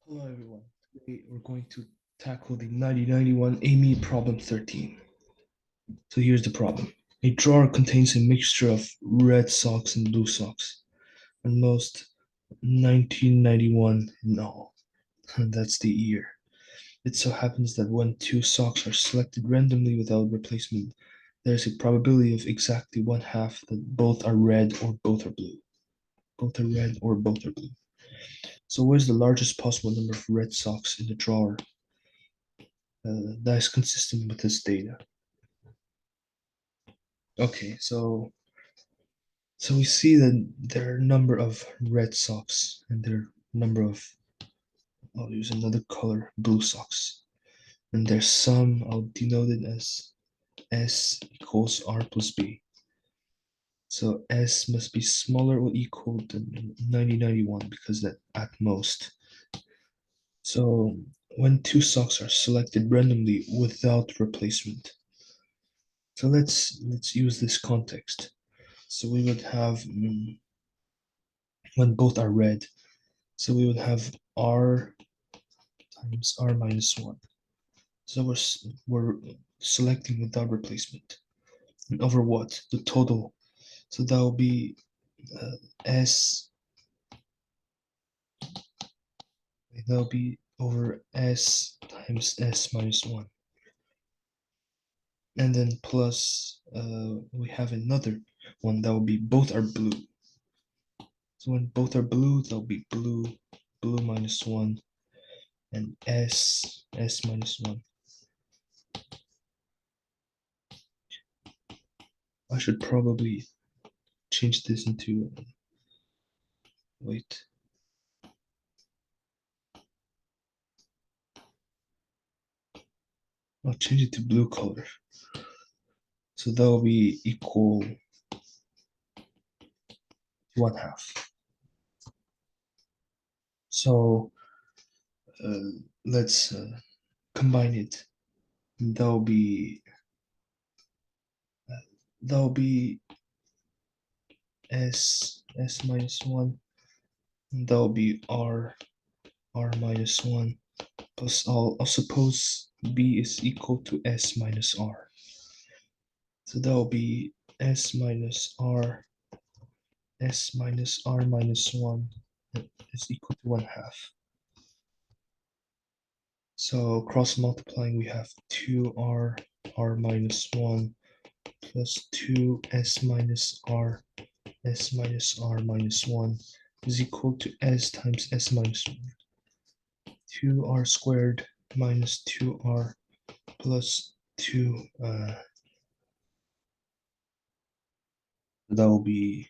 Hello everyone. Today we're going to tackle the 1991 AIME Problem 13. So here's the problem. A drawer contains a mixture of red socks and blue socks, and most 1991 in all. That's the year. It so happens that when two socks are selected randomly without replacement, there's a probability of exactly one half that both are red or both are blue. Both are red or both are blue. So what is the largest possible number of red socks in the drawer that is consistent with this data? Okay, so we see that there are a number of red socks and there are a number of, I'll use another color, blue socks. And their sum, I'll denote it as S equals R plus B. So S must be smaller or equal to 9091 because that at most. So when two socks are selected randomly without replacement. So let's use this context. So we would have when both are red. So we would have R times R minus 1. So we're selecting without replacement. And over what? The total. So that will be S, that will be over S times S minus 1. And then plus, we have another one that will be both are blue. So when both are blue, that'll be blue, blue minus 1, and S minus 1. I should probably change this into, wait. I'll change it to blue color. So that will be equal to 1/2. So let's combine it. That'll be that'll be S minus 1. That'll be R minus 1 plus I'll suppose B is equal to S minus R. So that'll be S minus R minus 1 is equal to 1/2. So cross multiplying, we have 2R minus 1 plus 2S minus R minus 1 is equal to S times S minus 1. 2R squared minus 2R plus 2, that will be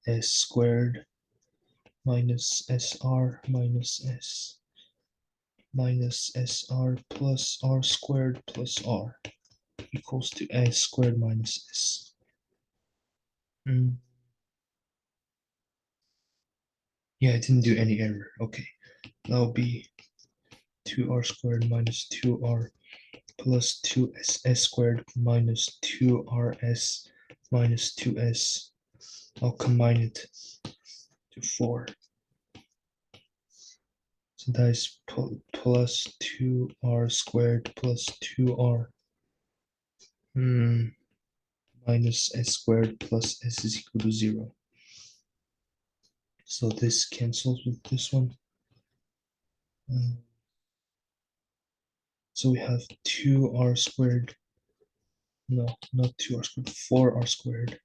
S squared minus SR minus S minus SR plus R squared plus R equals to S squared minus S. Yeah, I didn't do any error. Okay, that'll be 2R squared minus 2R plus 2S squared minus 2RS minus 2S. I'll combine it to 4. So that is plus 2R squared plus 2R minus S squared plus S is equal to 0. So this cancels with this one. So we have 2R squared. No, not 2R squared, 4R squared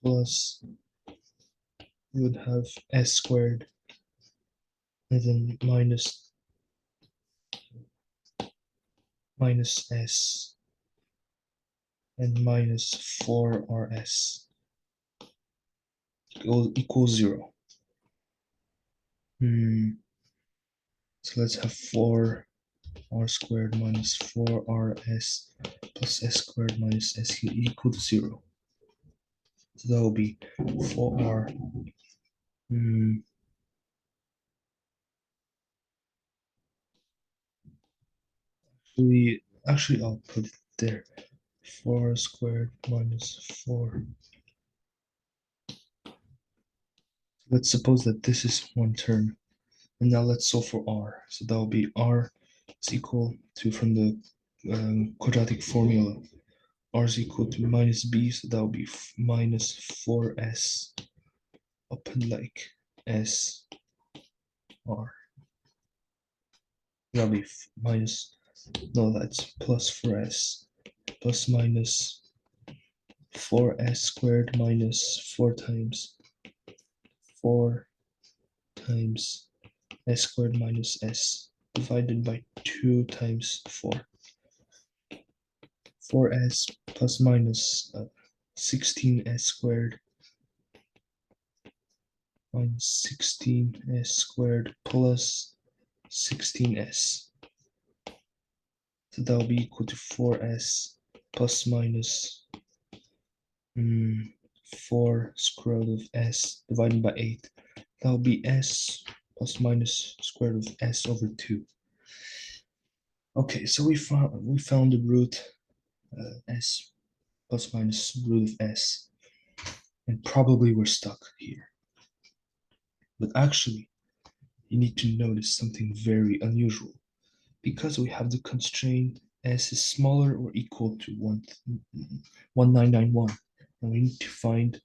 plus we would have S squared and then minus S and minus 4RS equals 0. So let's have 4R squared minus 4RS plus S squared minus S equal to 0. So that will be 4R. Actually, I'll put it there. 4 squared minus 4. Let's suppose that this is one term. And now let's solve for r. So that will be r is equal to, from the quadratic formula, r is equal to minus b, so that will be minus 4s upon like s r. That'll be minus, no, that's plus 4s plus minus 4s squared minus 4 times 4 times s squared minus s divided by 2 times 4. 4s plus minus 16s squared minus 16s squared plus 16s. So that will be equal to 4s plus minus 4 square root of s divided by 8. That will be s plus minus square root of s over 2. Okay, so we found the root s plus minus root of s, and probably we're stuck here. But actually, you need to notice something very unusual. Because we have the constraint s is smaller or equal to 1991, and we need to find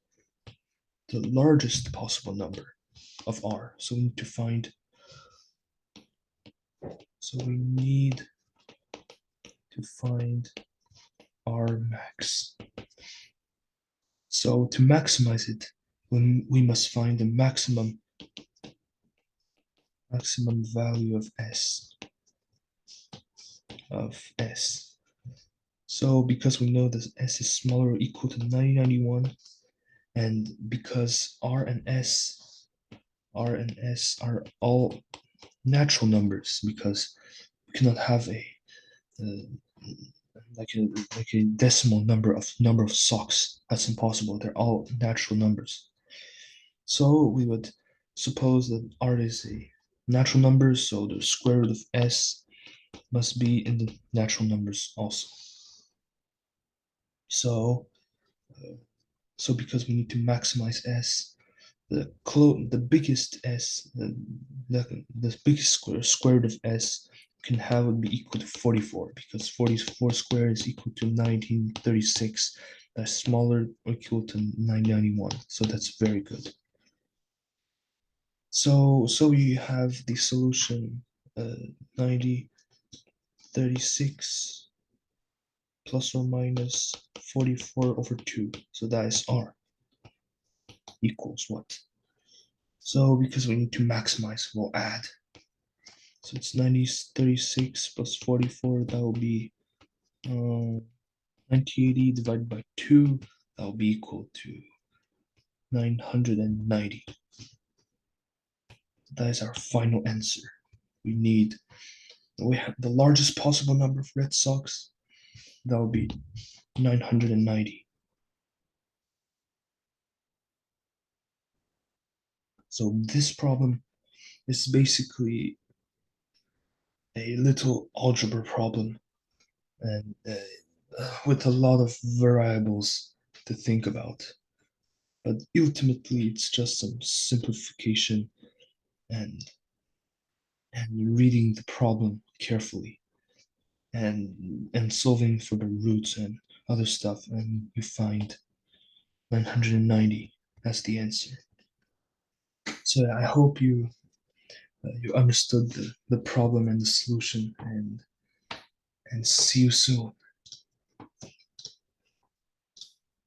the largest possible number of r. So we need to find r max. So to maximize it, we must find the maximum value of s. So because we know that s is smaller or equal to 9091, and because r and s are all natural numbers, because we cannot have like a decimal number of socks. That's impossible. They're all natural numbers. So we would suppose that r is a natural number, so the square root of s must be in the natural numbers also. So because we need to maximize s, the biggest s, the biggest square root of s can have would be equal to 44, because 44 squared is equal to 1936. That's smaller or equal to 991. So that's very good. So we have the solution 9036 plus or minus 44 over 2. So that is r equals what? So because we need to maximize, we'll add. So it's 9036 plus 44. That will be 9080 divided by 2. That will be equal to 990. That is our final answer. We have the largest possible number of red socks. That will be 990. So this problem is basically a little algebra problem, and with a lot of variables to think about. But ultimately, it's just some simplification and reading the problem carefully, and solving for the roots and other stuff, and you find 990 as the answer. So I hope you understood the problem and the solution, and see you soon.